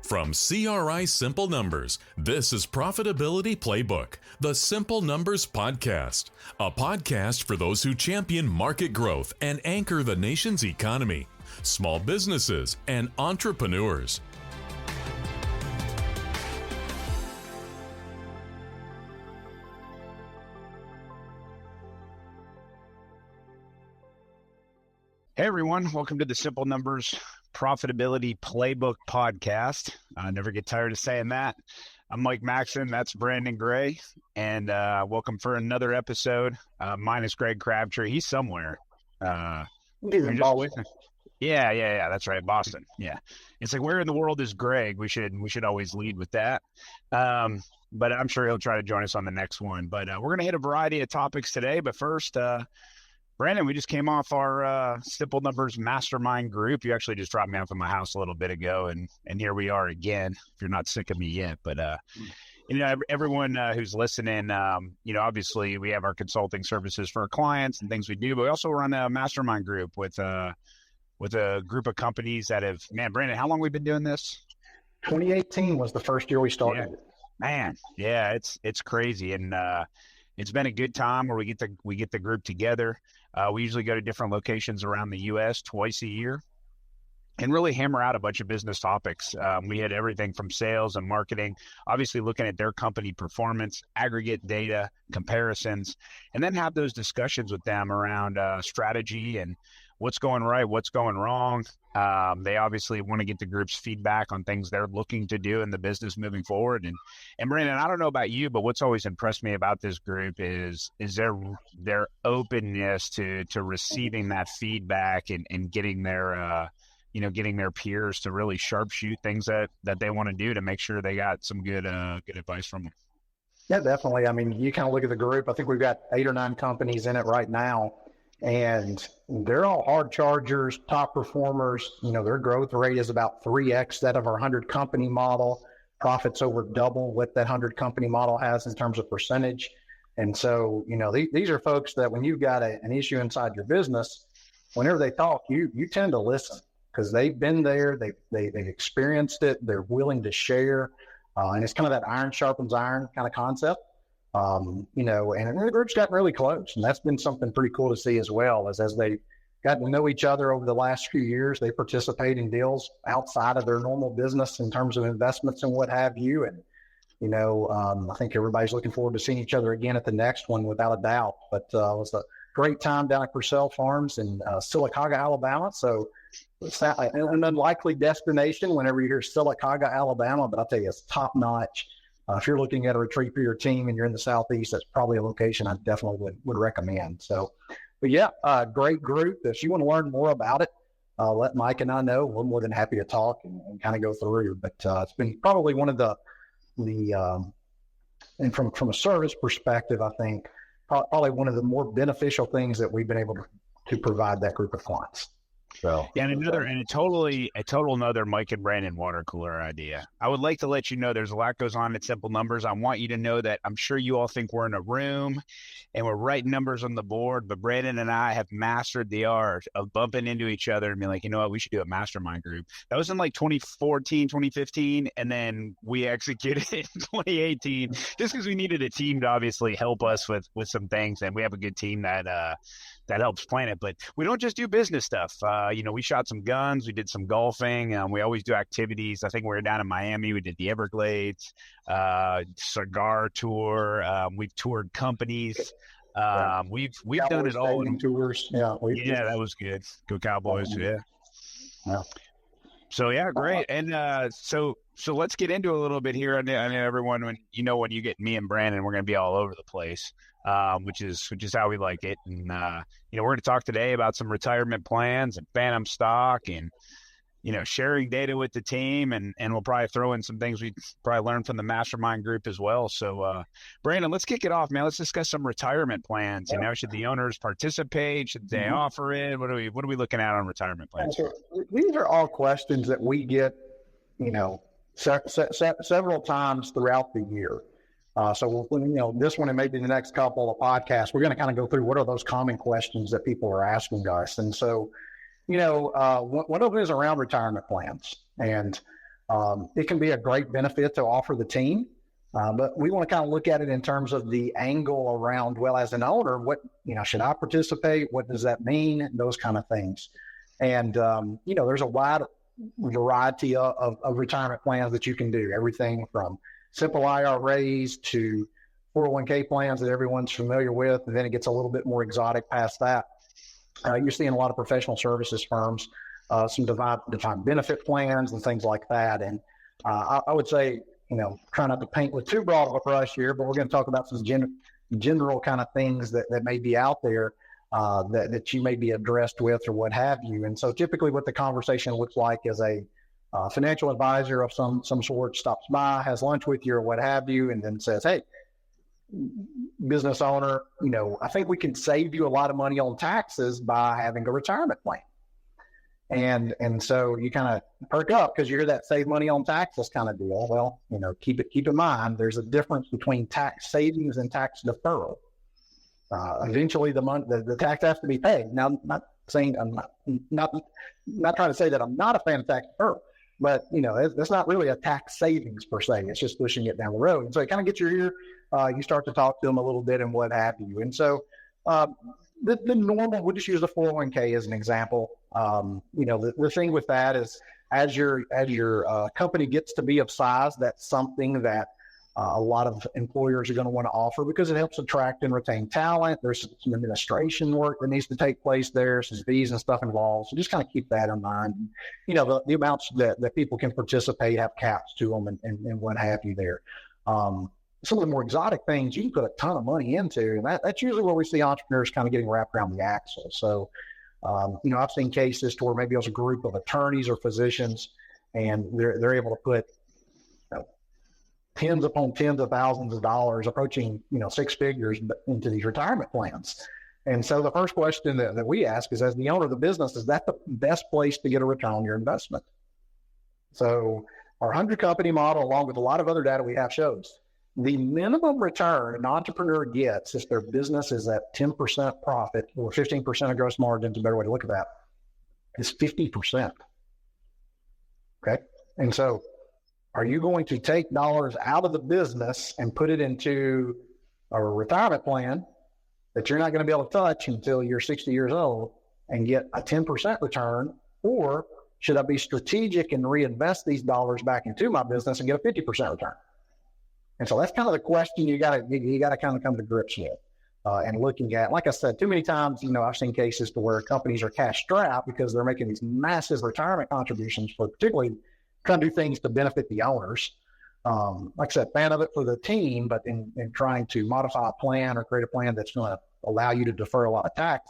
From CRI Simple Numbers, this is Profitability Playbook, the Simple Numbers Podcast, a podcast for those who champion market growth and anchor the nation's economy, small businesses, and entrepreneurs. Hey everyone, welcome to the Simple Numbers Profitability Playbook Podcast. I never get tired of saying that. I'm Mike Maxson, that's Brandon Gray, and welcome for another episode. Minus Greg Crabtree, he's somewhere. He's in Boston. Yeah, that's right, Boston. Yeah, it's like, where in the world is Greg? We should always lead with that. But I'm sure he'll try to join us on the next one. But we're going to hit a variety of topics today. But first, Brandon, we just came off our Simple Numbers Mastermind group. You actually just dropped me off at my house a little bit ago, and here we are again, if you're not sick of me yet. But, everyone who's listening, obviously we have our consulting services for our clients and things we do, but we also run a mastermind group with a group of companies that have, Brandon, how long have we been doing this? 2018 was the first year we started. Yeah, it's crazy. And it's been a good time where we get the group together. We usually go to different locations around the U.S. twice a year and really hammer out a bunch of business topics. We had everything from sales and marketing, obviously looking at their company performance, aggregate data, comparisons, and then have those discussions with them around strategy and what's going right, what's going wrong. They obviously want to get the group's feedback on things they're looking to do in the business moving forward. And Brandon, I don't know about you, but what's always impressed me about this group is their openness to receiving that feedback and getting their getting their peers to really sharpshoot things that they want to do to make sure they got some good advice from them. Yeah, definitely. I mean, you kind of look at the group. I think we've got 8 or 9 companies in it right now. And they're all hard chargers, top performers. Their growth rate is about 3x that of our 100 company model. Profits over double what that 100 company model has in terms of percentage. And so, these are folks that when you've got an issue inside your business, whenever they talk, you tend to listen because they've been there, they've experienced it, they're willing to share. And it's kind of that iron sharpens iron kind of concept. And the group's gotten really close, and that's been something pretty cool to see as well. As they got to know each other over the last few years, they participate in deals outside of their normal business in terms of investments and what have you. And I think everybody's looking forward to seeing each other again at the next one, without a doubt. But it was a great time down at Purcell Farms in Sylacauga, Alabama. So it's an unlikely destination whenever you hear Sylacauga, Alabama, but I'll tell you, it's top notch. If you're looking at a retreat for your team and you're in the Southeast, that's probably a location I definitely would recommend. So, but yeah, great group. If you want to learn more about it, let Mike and I know. We're more than happy to talk and kind of go through. But it's been probably one of the and from a service perspective, I think probably one of the more beneficial things that we've been able to provide that group of clients. So, yeah, a total another Mike and Brandon water cooler idea. I would like to let you know there's a lot goes on at Simple Numbers. I want you to know that I'm sure you all think we're in a room and we're writing numbers on the board, but Brandon and I have mastered the art of bumping into each other and being like, you know what, we should do a mastermind group. That was in like 2014, 2015, and then we executed it in 2018 just because we needed a team to obviously help us with some things, and we have a good team that helps plan it. But we don't just do business stuff. We shot some guns, we did some golfing, we always do activities. I think we were down in Miami, we did the Everglades, cigar tour. We've toured companies. We've done it all. Tours. Yeah, that was good. Go Cowboys. Yeah. So yeah, great. And so let's get into a little bit here. I know everyone, when you get me and Brandon, we're going to be all over the place, which is how we like it. And we're going to talk today about some retirement plans and phantom stock and sharing data with the team, and we'll probably throw in some things we probably learned from the mastermind group as well. So Brandon, let's kick it off, man. Let's discuss some retirement plans. Should the owners participate? Should they offer it? What are we looking at on retirement plans? These are all questions that we get, several times throughout the year. So this one and maybe the next couple of podcasts, we're going to kind of go through what are those common questions that people are asking us. And so, one of them is around retirement plans. And It can be a great benefit to offer the team. But we want to kind of look at it in terms of the angle around, well, as an owner, what, should I participate? What does that mean? Those kind of things. And, there's a wide variety of retirement plans that you can do. Everything from simple IRAs to 401k plans that everyone's familiar with. And then it gets a little bit more exotic past that. You're seeing a lot of professional services firms, some defined benefit plans and things like that. And I would say, try not to paint with too broad of a brush here, but we're going to talk about some general kind of things that may be out there that you may be addressed with or what have you. And so typically what the conversation looks like is a financial advisor of some sort stops by, has lunch with you or what have you, and then says, hey, business owner, I think we can save you a lot of money on taxes by having a retirement plan. And so you kind of perk up because you hear that save money on taxes kind of deal. Well, keep in mind, there's a difference between tax savings and tax deferral. Eventually the tax has to be paid. Now, I'm not saying I'm not trying to say that I'm not a fan of tax deferral, but that's not really a tax savings per se. It's just pushing it down the road. And so it kind of gets your ear, you start to talk to them a little bit and what have you. And so, the normal, we'll just use the 401k as an example. The thing with that is as your company gets to be of size, that's something that a lot of employers are going to want to offer because it helps attract and retain talent. There's some administration work that needs to take place there, some fees and stuff involved. So just kind of keep that in mind. The amounts that people can participate have caps to them and what have you there. Some of the more exotic things you can put a ton of money into, and that's usually where we see entrepreneurs kind of getting wrapped around the axle. So, I've seen cases to where maybe it was a group of attorneys or physicians, and they're able to put tens upon tens of thousands of dollars, approaching six figures, into these retirement plans. And so the first question that we ask is, as the owner of the business, is that the best place to get a return on your investment? So our 100 company model, along with a lot of other data we have, shows the minimum return an entrepreneur gets if their business is at 10% profit or 15% of gross margin, is a better way to look at that, is 50%. Okay. And so are you going to take dollars out of the business and put it into a retirement plan that you're not going to be able to touch until you're 60 years old and get a 10% return? Or should I be strategic and reinvest these dollars back into my business and get a 50% return? And so that's kind of the question you got to kind of come to grips with and looking at. Like I said, too many times, I've seen cases to where companies are cash strapped because they're making these massive retirement contributions for particularly trying to do things to benefit the owners. Like I said, fan of it for the team, but in trying to modify a plan or create a plan that's going to allow you to defer a lot of tax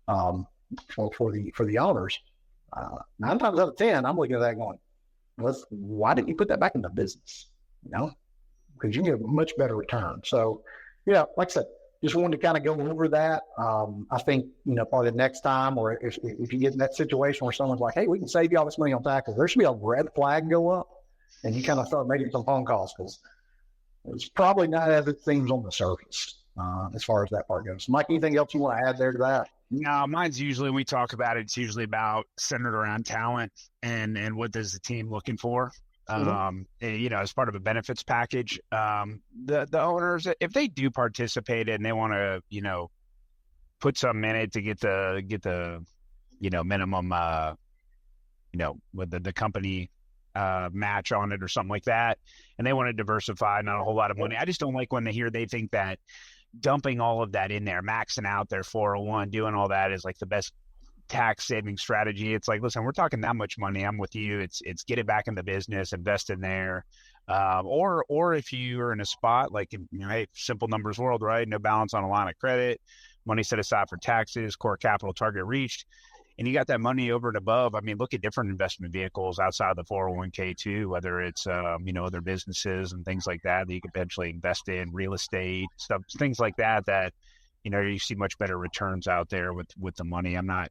for the owners. 9 times out of 10, I'm looking at that going, why didn't you put that back in the business? Because you can get a much better return. So, like I said, just wanted to kind of go over that. I think, probably the next time, or if you get in that situation where someone's like, hey, we can save you all this money on taxes, there should be a red flag go up, and you kind of start making some phone calls because it's probably not as it seems on the surface as far as that part goes. Mike, anything else you want to add there to that? No, mine's usually, when we talk about it, it's usually about centered around talent and what is the team looking for. As part of a benefits package, the owners, if they do participate and they want to, put some in it to get the minimum, with the company match on it or something like that, and they want to diversify, not a whole lot of money. I just don't like when they think that dumping all of that in there, maxing out their 401, doing all that is like the best tax saving strategy. It's like, listen, we're talking that much money. I'm with you. It's get it back in the business, invest in there. Or if you are in a spot like, hey, simple numbers world, right? No balance on a line of credit, money set aside for taxes, core capital target reached, and you got that money over and above. I mean, look at different investment vehicles outside of the 401k too, whether it's, other businesses and things like that you could potentially invest in, real estate, stuff, things like that, you see much better returns out there with the money. I'm not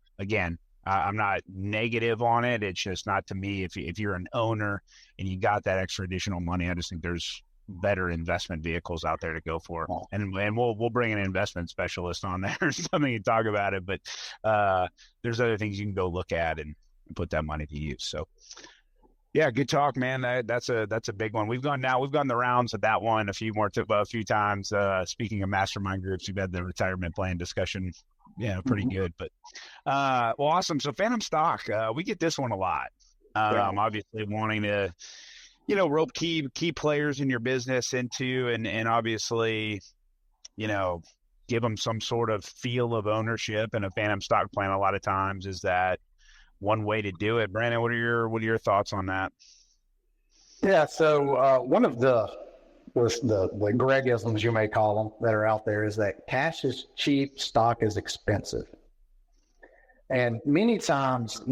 negative on it. It's just not, to me, if you're an owner and you got that extra additional money, I just think there's better investment vehicles out there to go for. And we'll bring an investment specialist on there or something to talk about it. But there's other things you can go look at and put that money to use. So Yeah, good talk, man. That's a big one. We've gone the rounds of that one a few times. Speaking of mastermind groups, we've had the retirement plan discussion. Yeah, pretty Mhm. good. But well, awesome. So phantom stock, we get this one a lot. Yeah. Obviously wanting to, rope key players in your business into, and obviously, give them some sort of feel of ownership. And a phantom stock plan, a lot of times, is that one way to do it. Brandon, what are your thoughts on that? Yeah. So one of the Gregisms, you may call them, that are out there is that cash is cheap, stock is expensive. And many times,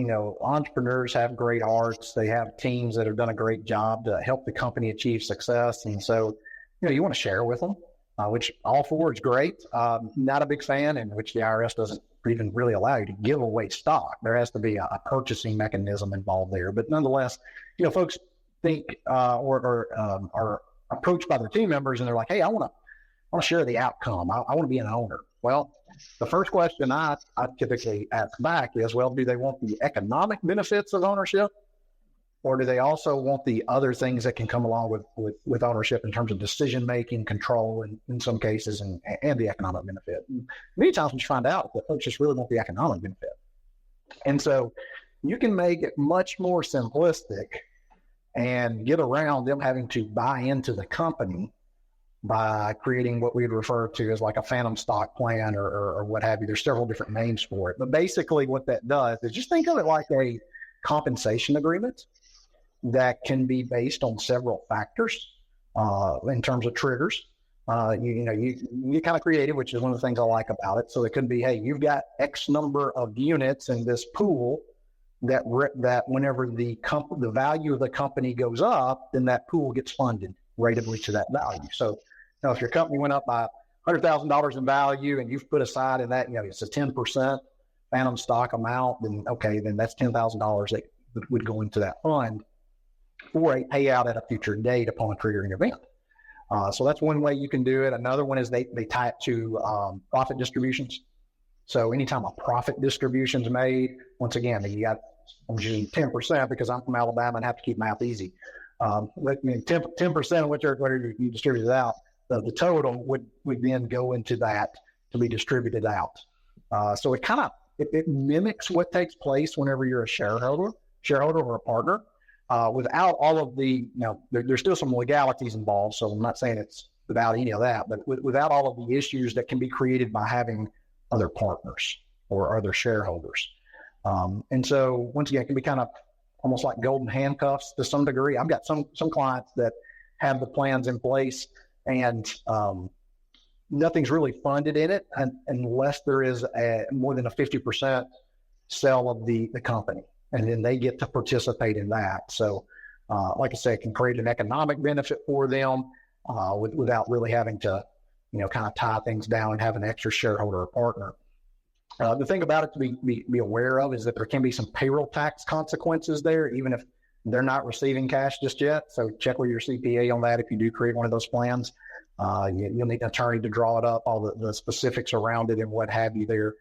entrepreneurs have great hearts. They have teams that have done a great job to help the company achieve success. And so, you want to share with them, which all four is great. Not a big fan, in which the IRS doesn't even really allow you to give away stock. There has to be a purchasing mechanism involved there. But nonetheless, folks think or are approached by their team members and they're like, hey, I want to share the outcome. I want to be an owner. Well, the first question I typically ask back is, well, do they want the economic benefits of ownership, or do they also want the other things that can come along with ownership in terms of decision making, control, and in some cases, and the economic benefit? And many times we find out that folks just really want the economic benefit, and so you can make it much more simplistic and get around them having to buy into the company by creating what we'd refer to as like a phantom stock plan or what have you. There's several different names for it. But basically what that does is just think of it like a compensation agreement that can be based on several factors in terms of triggers. You kind of creative, which is one of the things I like about it. So it could be, hey, you've got X number of units in this pool that whenever the value of the company goes up, then that pool gets funded ratably to that value. So, if your company went up by $100,000 in value and you've put aside in that, it's a 10% phantom stock amount, then that's $10,000 that would go into that fund for a payout at a future date upon a triggering event. So that's one way you can do it. Another one is they tie it to profit distributions. So anytime a profit distribution is made, once again, I'm using 10% because I'm from Alabama and have to keep math easy. 10% of whatever you distribute it out, the total would then go into that to be distributed out. So it mimics what takes place whenever you're a shareholder or a partner, without all of the, there's still some legalities involved. So I'm not saying it's without any of that, but without all of the issues that can be created by having other partners or other shareholders. And so once again, it can be kind of almost like golden handcuffs to some degree. I've got some clients that have the plans in place and nothing's really funded in it unless there is more than a 50% sale of the company. And then they get to participate in that. So like I say, it can create an economic benefit for them without really having to, kind of tie things down and have an extra shareholder or partner. The thing about it to be aware of is that there can be some payroll tax consequences there, even if they're not receiving cash just yet. So check with your CPA on that if you do create one of those plans. You'll need an attorney to draw it up, all the specifics around it and what have you there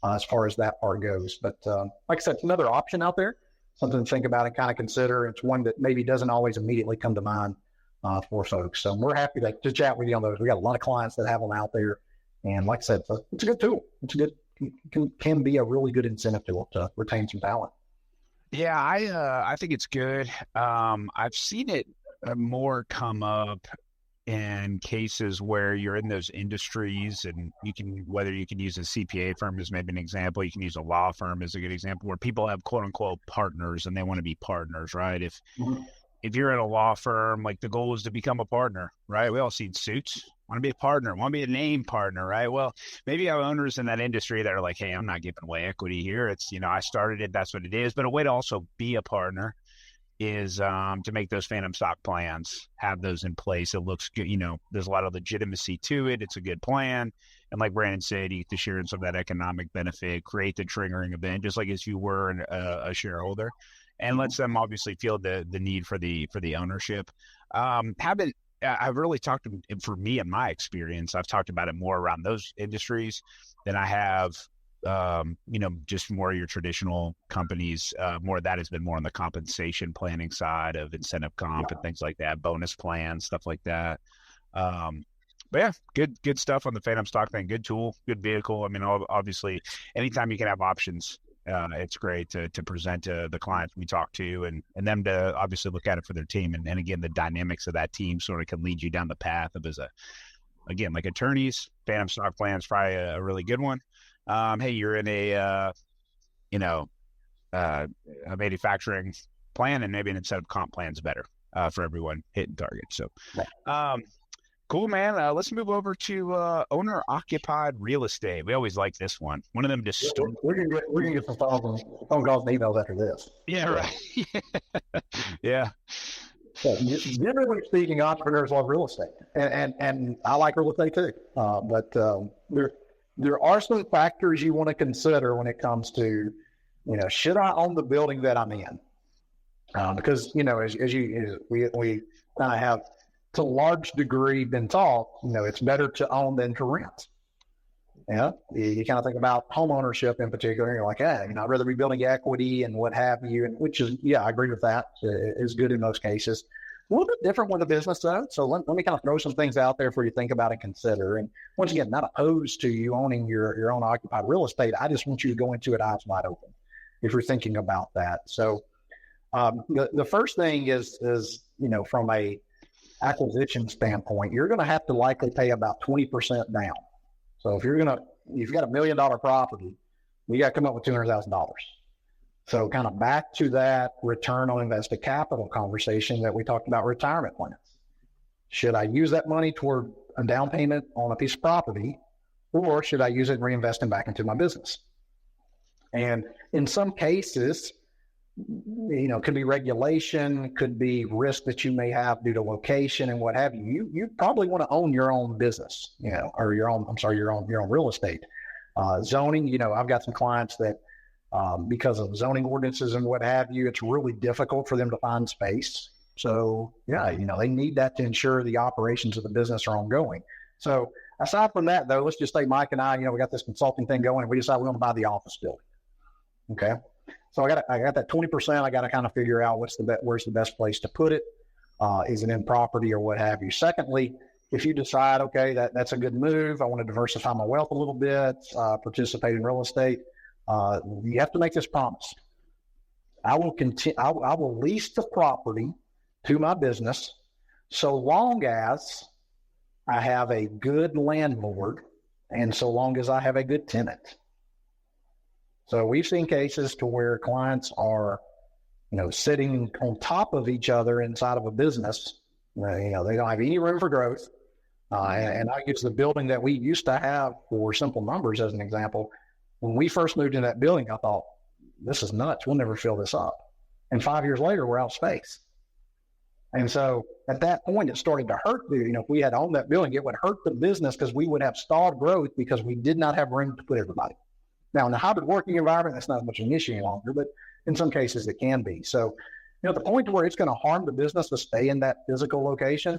as far as that part goes. But like I said, it's another option out there, something to think about and kind of consider. It's one that maybe doesn't always immediately come to mind for folks. So we're happy to chat with you on those. We got a lot of clients that have them out there. And like I said, it's a good tool. Can be a really good incentive tool to retain some talent. Yeah, I think it's good. I've seen it more come up in cases where you're in those industries, and whether you can use a CPA firm as maybe an example, you can use a law firm as a good example, where people have quote unquote partners and they want to be partners, right? If you're at a law firm, like the goal is to become a partner, right? We all see suits, want to be a partner, want to be a name partner, right? Well, maybe you have owners in that industry that are like, hey, I'm not giving away equity here. It's, I started it, that's what it is. But a way to also be a partner is to make those phantom stock plans, have those in place. It looks good. There's a lot of legitimacy to it. It's a good plan. And like Brandon said, you get to share in some of that economic benefit, create the triggering event, just like as you were a shareholder. And lets them obviously feel the need for the ownership. I've really talked, for me in my experience, I've talked about it more around those industries than I have just more of your traditional companies. More of that has been more on the compensation planning side of incentive comp and things like that, bonus plans, stuff like that. But yeah, good stuff on the Phantom stock thing. Good tool, good vehicle. I mean, obviously, anytime you can have options, it's great to present to the clients we talk to and them to obviously look at it for their team. And again, the dynamics of that team sort of can lead you down the path of again, like attorneys, Phantom stock plan is probably a really good one. Hey, you're in a manufacturing plan, and maybe an incentive comp plan is better for everyone hitting target. So, cool, man. Let's move over to owner occupied real estate. We always like this one. One of them just we're gonna get some phone calls and emails after this. Yeah, right. Yeah. So, generally speaking, entrepreneurs love real estate, and I like real estate too. But there are some factors you want to consider when it comes to, should I own the building that I'm in? Because we kind of have to a large degree been taught, it's better to own than to rent. Yeah, you kind of think about home ownership in particular. You're like, hey, I'd rather be building equity and what have you, and which is, I agree with that. It's good in most cases. A little bit different with a business though. So let me kind of throw some things out there for you to think about and consider. And once again, not opposed to you owning your own occupied real estate. I just want you to go into it eyes wide open if you're thinking about that. So the first thing is from a acquisition standpoint, you're going to have to likely pay about 20% down. So if you've got $1 million property, you got to come up with $200,000. So kind of back to that return on invested capital conversation that we talked about, retirement plans. Should I use that money toward a down payment on a piece of property, or should I use it and reinvest it back into my business? And in some cases, could be regulation, could be risk that you may have due to location and what have you. You probably want to own your own business, or your own real estate. Zoning, I've got some clients that, because of zoning ordinances and what have you, it's really difficult for them to find space. So they need that to ensure the operations of the business are ongoing. So aside from that though, let's just say Mike and I, we got this consulting thing going and we decide we want to buy the office building. Okay. So I got that 20%. I got to kind of figure out where's the best place to put it. Is it in property or what have you? Secondly, if you decide, okay, that's a good move, I want to diversify my wealth a little bit, participate in real estate, you have to make this promise. I will lease the property to my business so long as I have a good landlord and so long as I have a good tenant. So we've seen cases to where clients are, sitting on top of each other inside of a business. They don't have any room for growth. And I use the building that we used to have for simple numbers as an example. When we first moved in that building, I thought, this is nuts. We'll never fill this up. And 5 years later, we're out of space. And so at that point, it started to hurt. If we had owned that building, it would hurt the business because we would have stalled growth because we did not have room to put everybody. Now, in the hybrid working environment, that's not much of an issue any longer, but in some cases it can be. So, the point to where it's going to harm the business to stay in that physical location,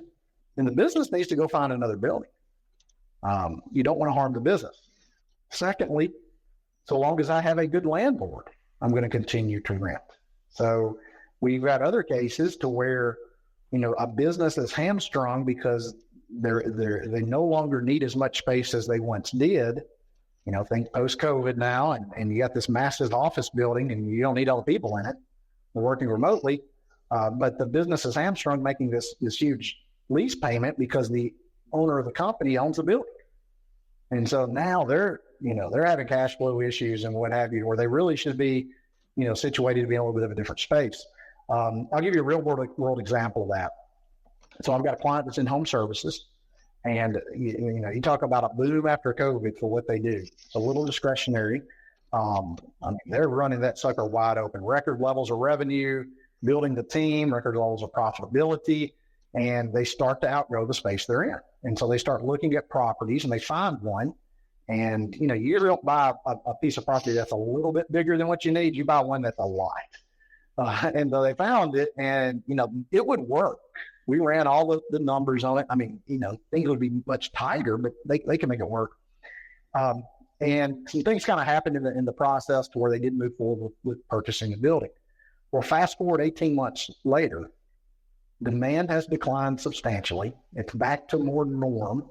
then the business needs to go find another building. You don't want to harm the business. Secondly, so long as I have a good landlord, I'm going to continue to rent. So we've got other cases to where, a business is hamstrung because they no longer need as much space as they once did. Think post-COVID now, and you got this massive office building and you don't need all the people in it. We're working remotely, but the business is hamstrung making this huge lease payment because the owner of the company owns the building. And so now they're having cash flow issues and what have you, where they really should be, situated to be in a little bit of a different space. I'll give you a real world example of that. So I've got a client that's in home services. And, you talk about a boom after COVID for what they do. It's a little discretionary. They're running that sucker wide open. Record levels of revenue, building the team, record levels of profitability, and they start to outgrow the space they're in. And so they start looking at properties and they find one. And, you don't buy a piece of property that's a little bit bigger than what you need. You buy one that's a lot. And so they found it and, it would work. We ran all the numbers on it. Things would be much tighter, but they can make it work. And some things kind of happened in the process to where they didn't move forward with purchasing the building. Well, fast forward 18 months later, demand has declined substantially. It's back to more norm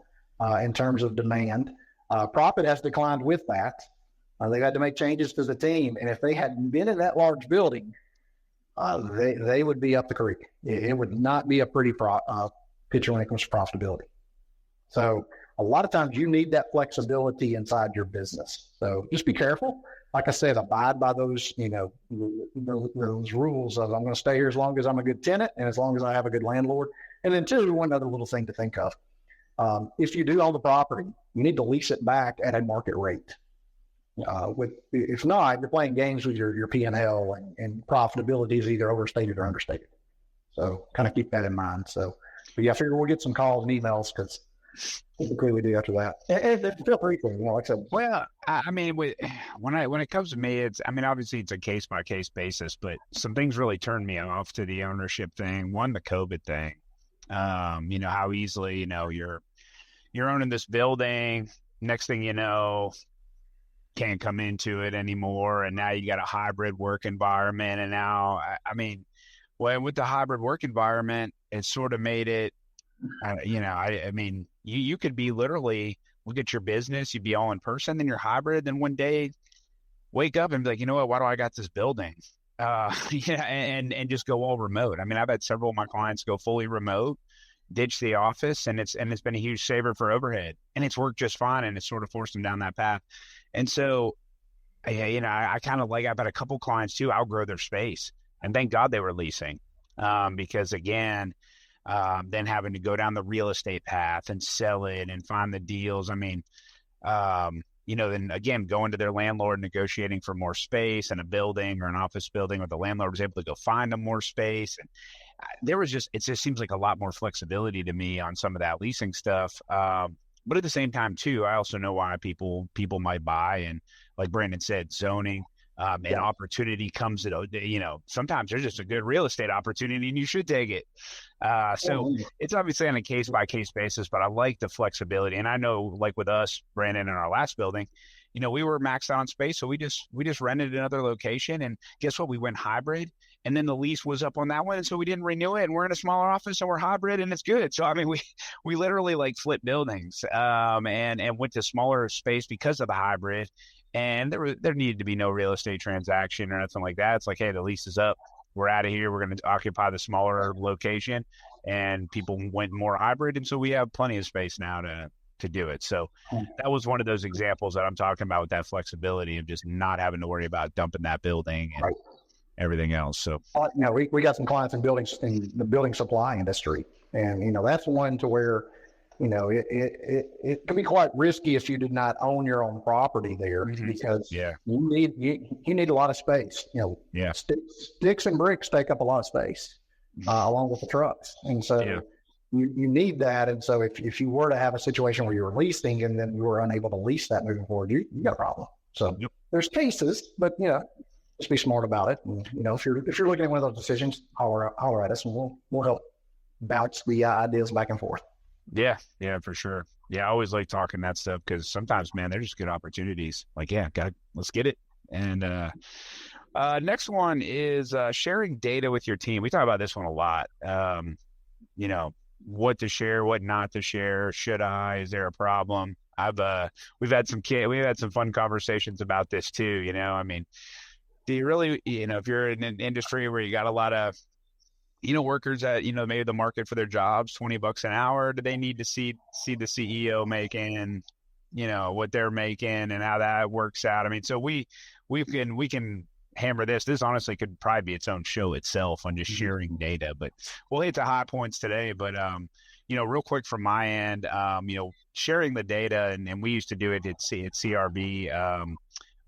in terms of demand. Profit has declined with that. They've had to make changes to the team. And if they hadn't been in that large building, they would be up the creek. It would not be a pretty picture when it comes to profitability. So a lot of times you need that flexibility inside your business. So just be careful. Like I said, abide by those, those rules of I'm going to stay here as long as I'm a good tenant and as long as I have a good landlord. And then two, one other little thing to think of. If you do own the property, you need to lease it back at a market rate. If not, you're playing games with your P&L and profitability is either overstated or understated. So kind of keep that in mind. So, but yeah, I figure we'll get some calls and emails because typically we do after that. And feel free to, like I said. Well, I mean, when it comes to me, obviously it's a case by case basis, but some things really turned me off to the ownership thing. One, the COVID thing. How easily, you're owning this building. Next thing you know, can't come into it anymore, and now you got a hybrid work environment. And now, with the hybrid work environment, it sort of made it. You could be literally look at your business, you'd be all in person, then you're hybrid, then one day wake up and be like, you know what, why do I got this building? And just go all remote. I've had several of my clients go fully remote, ditch the office, and it's been a huge saver for overhead, and it's worked just fine, and it's sort of forced them down that path. And so, I kind of I've had a couple clients too outgrow their space, and thank God they were leasing, because again, then having to go down the real estate path and sell it and find the deals. Then again, going to their landlord, negotiating for more space in a building or an office building, or the landlord was able to go find them more space. And it just seems like a lot more flexibility to me on some of that leasing stuff. But at the same time too, I also know why people might buy. And like Brandon said, zoning, and opportunity comes at, sometimes there's just a good real estate opportunity and you should take it. So it's obviously on a case by case basis, but I like the flexibility. And I know, like with us, Brandon, in our last building, we were maxed out on space. So we just rented another location, and guess what? We went hybrid, and then the lease was up on that one. And so we didn't renew it, and we're in a smaller office and we're hybrid, and it's good. So, we literally flipped buildings, and went to smaller space because of the hybrid. And there needed to be no real estate transaction or nothing like that. It's like, hey, the lease is up. We're out of here. We're going to occupy the smaller location, and people went more hybrid. And so we have plenty of space now to do it. So that was one of those examples that I'm talking about with that flexibility of just not having to worry about dumping that building and everything else. So, we got some clients in the building supply industry, and, that's one to where, it can be quite risky if you did not own your own property there, because you need a lot of space. Sticks and bricks take up a lot of space, along with the trucks, and so you need that. And so if you were to have a situation where you were leasing and then you were unable to lease that moving forward, you got a problem. So there's cases, but just be smart about it. And, if you're looking at one of those decisions, holler at us, and we'll help bounce the ideas back and forth. Yeah, for sure. Yeah, I always like talking that stuff because sometimes, man, they're just good opportunities. Let's get it. And next one is sharing data with your team. We talk about this one a lot. What to share, what not to share. Should I? Is there a problem? We've had some fun conversations about this too. Do you really, if you're in an industry where you got a lot of workers that, maybe the market for their jobs, $20 an hour, do they need to see the CEO making, what they're making and how that works out? So we can hammer this. This honestly could probably be its own show itself on just sharing data, but we'll hit the high points today. But, real quick from my end, sharing the data, and we used to do it at CRB,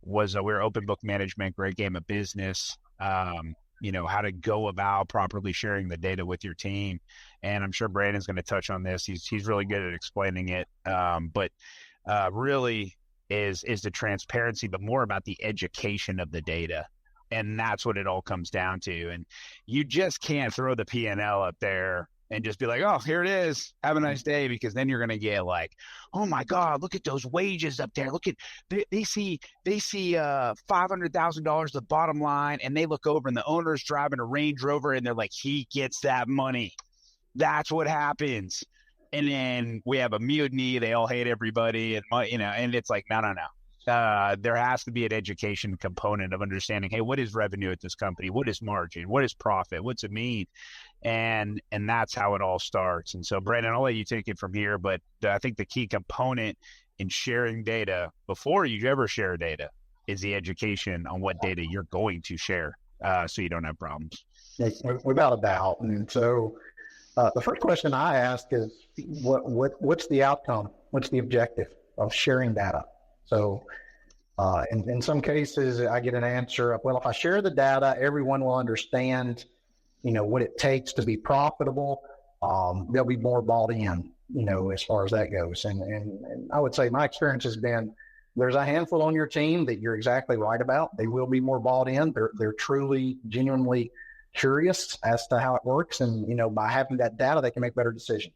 we're open book management, great game of business. How to go about properly sharing the data with your team. And I'm sure Brandon's going to touch on this. He's really good at explaining it. But really is the transparency, but more about the education of the data. And that's what it all comes down to. And you just can't throw the P&L up there and just be like, oh, here it is. Have a nice day. Because then you're going to get like, oh my God, look at those wages up there. Look at, they see $500,000 the bottom line, and they look over and the owner's driving a Range Rover and they're like, he gets that money. That's what happens. And then we have a mutiny. They all hate everybody. And, and it's like, no. There has to be an education component of understanding, hey, what is revenue at this company? What is margin? What is profit? What's it mean? And that's how it all starts. And so, Brandon, I'll let you take it from here. But I think the key component in sharing data before you ever share data is the education on what data you're going to share, so you don't have problems. Without a doubt. And so the first question I ask is, what's the outcome? What's the objective of sharing data? So in some cases, I get an answer of, well, if I share the data, everyone will understand, what it takes to be profitable. They'll be more bought in, as far as that goes. And I would say my experience has been, there's a handful on your team that you're exactly right about. They will be more bought in. They're truly, genuinely curious as to how it works. And, by having that data, they can make better decisions.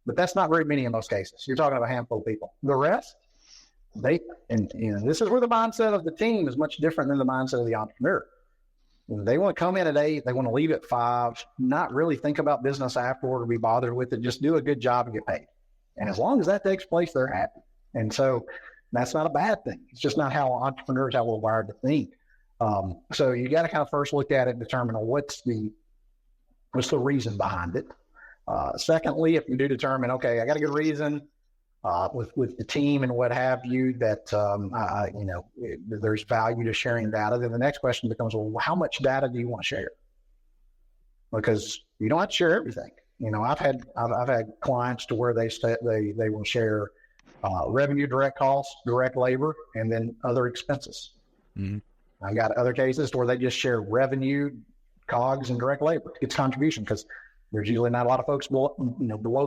But that's not very many in most cases. You're talking about a handful of people. The rest, this is where the mindset of the team is much different than the mindset of the entrepreneur. They want to come in at 8, they want to leave at 5, not really think about business afterward or be bothered with it, just do a good job and get paid. And as long as that takes place, they're happy. And so that's not a bad thing. It's just not how entrepreneurs, how we're wired to think. So you got to kind of first look at it and determine what's the reason behind it. Secondly, if you do determine, okay, I got a good reason, with the team and what have you, that, there's value to sharing data, then the next question becomes, well, how much data do you want to share? Because you don't have to share everything. I've had clients to where they will share revenue, direct costs, direct labor, and then other expenses. Mm-hmm. I got other cases where they just share revenue, COGS, and direct labor. It's contribution, because there's usually not a lot of folks below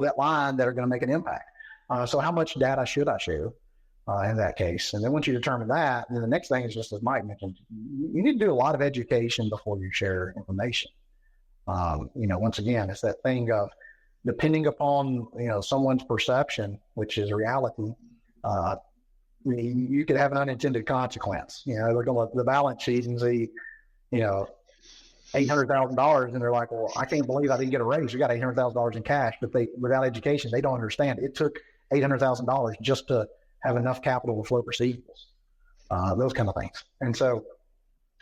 that line that are going to make an impact. So how much data should I share in that case? And then once you determine that, then the next thing is, just as Mike mentioned, you need to do a lot of education before you share information. Once again, it's that thing of, depending upon, someone's perception, which is reality, you could have an unintended consequence. They're going to look at the balance sheet and see, $800,000, and they're like, well, I can't believe I didn't get a raise. You got $800,000 in cash, but without education, they don't understand. It took $800,000 just to have enough capital to float receivables, those kind of things. And so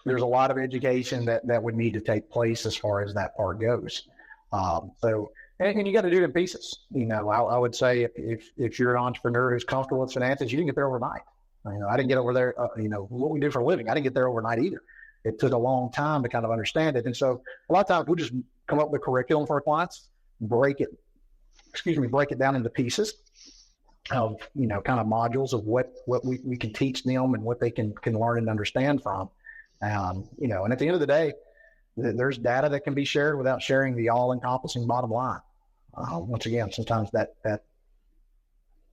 there's a lot of education that would need to take place as far as that part goes. And you got to do it in pieces. I would say if you're an entrepreneur who's comfortable with finances, you didn't get there overnight. I didn't get over there, what we do for a living, I didn't get there overnight either. It took a long time to kind of understand it. And so a lot of times we'll just come up with a curriculum for our clients, break it down into pieces of, kind of modules of what we can teach them and what they can learn and understand from. And at the end of the day, there's data that can be shared without sharing the all-encompassing bottom line. Once again, sometimes that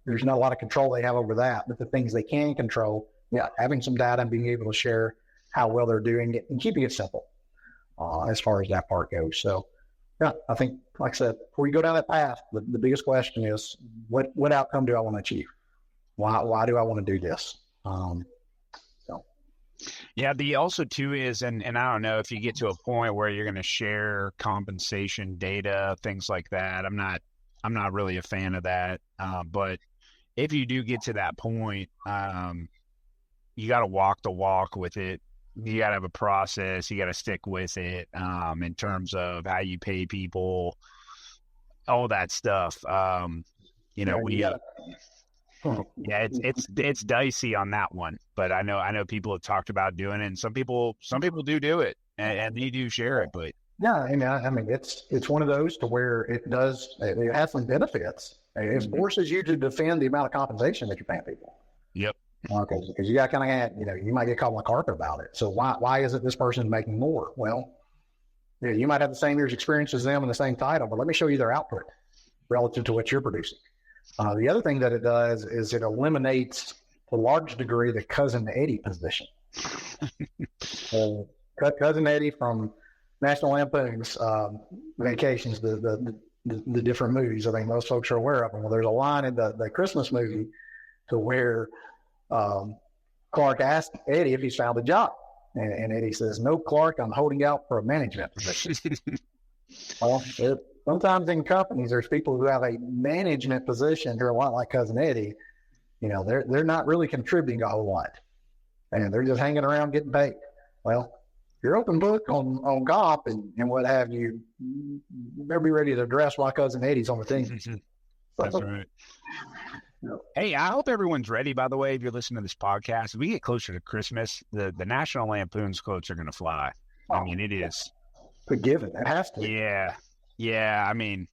there's not a lot of control they have over that, but the things they can control, having some data and being able to share how well they're doing it and keeping it simple as far as that part goes. So, I think, like I said, before you go down that path, the biggest question is, what outcome do I want to achieve? Why do I want to do this? Yeah, the also too is, and I don't know if you get to a point where you're going to share compensation data, things like that. I'm not really a fan of that. But if you do get to that point, you got to walk the walk with it. You got to have a process. You got to stick with it in terms of how you pay people, all that stuff. It's dicey on that one, but I know people have talked about doing it, and some people do it, and they do share it. But yeah, it's one of those to where it has some benefits. It forces you to defend the amount of compensation that you're paying people. Yep. Okay, because you got kind of, you might get caught on the carpet about it. So why is it this person's making more? Well, you might have the same year's experience as them and the same title, but let me show you their output relative to what you're producing. The other thing that it does is it eliminates, to a large degree, the Cousin Eddie position. Cousin Eddie from National Lampoon's Vacations, the the different movies. I think most folks are aware of them. Well, there's a line in the Christmas movie to where Clark asked Eddie if he's found a job. And Eddie says, "No, Clark, I'm holding out for a management position." Well, sometimes in companies, there's people who have a management position who are a lot like Cousin Eddie. They're not really contributing a whole lot, and they're just hanging around getting paid. Well, if you're open book on GOP and what have you, better be ready to address why Cousin Eddie's on the team. That's right. Hey, I hope everyone's ready, by the way, if you're listening to this podcast. As we get closer to Christmas, the National Lampoon's quotes are going to fly. I mean, it is. Forgiven. It has to. Yeah. Yeah. I mean,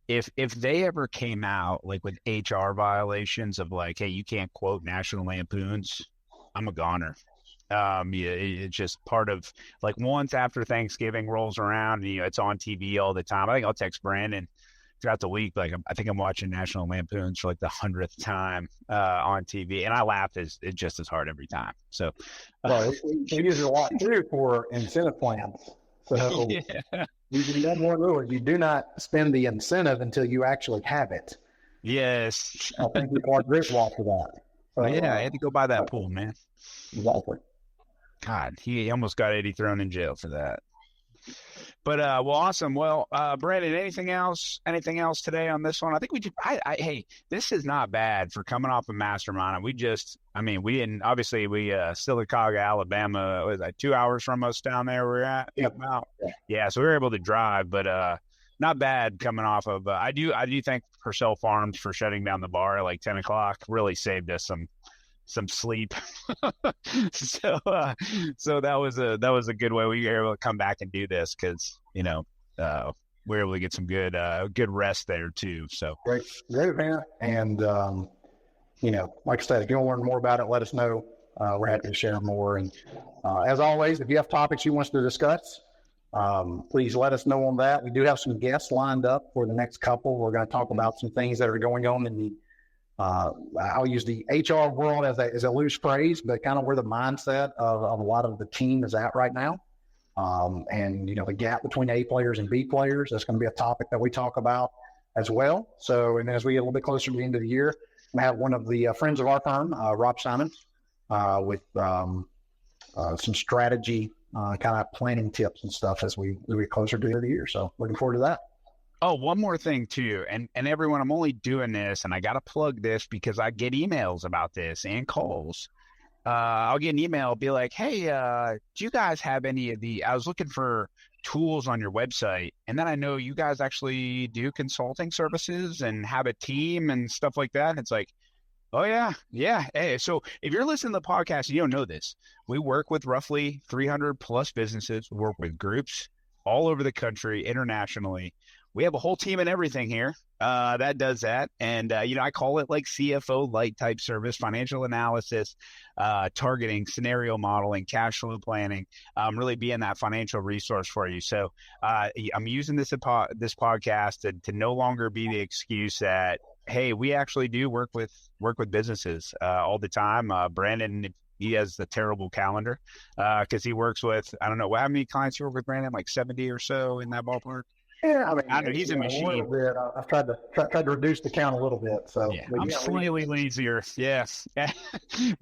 if they ever came out like with HR violations of like, hey, you can't quote National Lampoons, I'm a goner. Yeah, it's just part of like once after Thanksgiving rolls around, it's on TV all the time. I think I'll text Brandon throughout the week. Like I think I'm watching National Lampoons for like the 100th time on TV, and I laugh just as hard every time. So, well, we use it a lot too for incentive plans. So yeah. You got one rule: you do not spend the incentive until you actually have it. Yes, I think we caught Griswold for that. So, yeah, I had to go buy that pool, man. Exactly. God, he almost got Eddie thrown in jail for that. But well, awesome. Well, Brandon, anything else today on this one? I think we just, hey, this is not bad for coming off a mastermind. We didn't, obviously Sylacauga, Alabama, was that 2 hours from us down there we're at? Yep. Yeah. So we were able to drive, but not bad coming off of, I do thank Purcell Farms for shutting down the bar at like 10 o'clock. Really saved us some sleep. So that was a good way we were able to come back and do this because we were able to get some good rest there too. So great man. And like I said, if you want to learn more about it, let us know. We're happy to share more. And as always, if you have topics you want us to discuss, please let us know on that. We do have some guests lined up for the next couple. We're going to talk about some things that are going on in the I'll use the HR world as a loose phrase, but kind of where the mindset of a lot of the team is at right now. And the gap between A players and B players, that's going to be a topic that we talk about as well. So, and then as we get a little bit closer to the end of the year, we have one of the friends of our firm, Rob Simons, with some strategy kind of planning tips and stuff as we get closer to the end of the year. So looking forward to that. Oh, one more thing too. And everyone, I'm only doing this and I got to plug this because I get emails about this and calls. I'll get an email, be like, hey, do you guys have any of I was looking for tools on your website. And then I know you guys actually do consulting services and have a team and stuff like that. And it's like, oh yeah. Yeah. Hey, so if you're listening to the podcast, and you don't know this, we work with roughly 300 plus businesses, we work with groups all over the country, internationally. We have a whole team and everything here that does that. And, I call it like CFO light type service, financial analysis, targeting, scenario modeling, cash flow planning, really being that financial resource for you. So I'm using this podcast to no longer be the excuse that, hey, we actually do work with businesses all the time. Brandon, he has the terrible calendar because he works with, I don't know, how many clients you work with, Brandon? Like 70 or so in that ballpark? Yeah, I know he's a machine. I've tried to reduce the count a little bit. So yeah, I'm slightly lazier. Yes,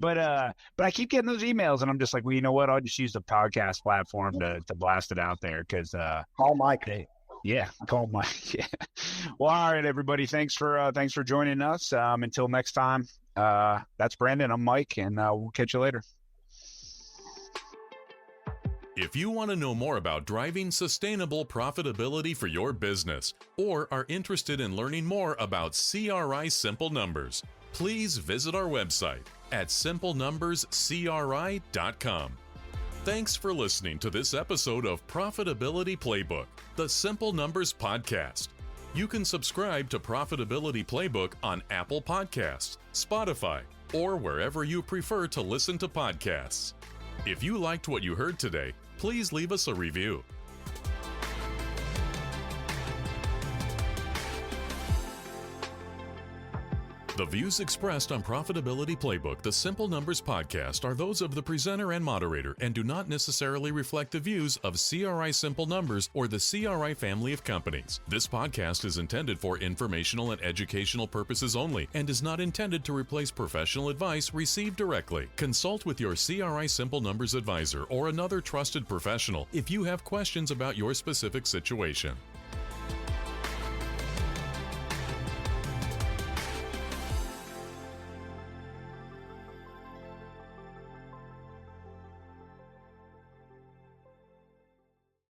but I keep getting those emails, and I'm just like, well, you know what? I'll just use the podcast platform to blast it out there because call Mike. Yeah, call Mike. Yeah. Well, all right, everybody. Thanks for joining us. Until next time. That's Brandon. I'm Mike, and we'll catch you later. If you want to know more about driving sustainable profitability for your business or are interested in learning more about CRI Simple Numbers, please visit our website at simplenumberscri.com. Thanks for listening to this episode of Profitability Playbook, the Simple Numbers podcast. You can subscribe to Profitability Playbook on Apple Podcasts, Spotify, or wherever you prefer to listen to podcasts. If you liked what you heard today, please leave us a review. The views expressed on Profitability Playbook, the Simple Numbers podcast, are those of the presenter and moderator and do not necessarily reflect the views of CRI Simple Numbers or the CRI family of companies. This podcast is intended for informational and educational purposes only and is not intended to replace professional advice received directly. Consult with your CRI Simple Numbers advisor or another trusted professional if you have questions about your specific situation.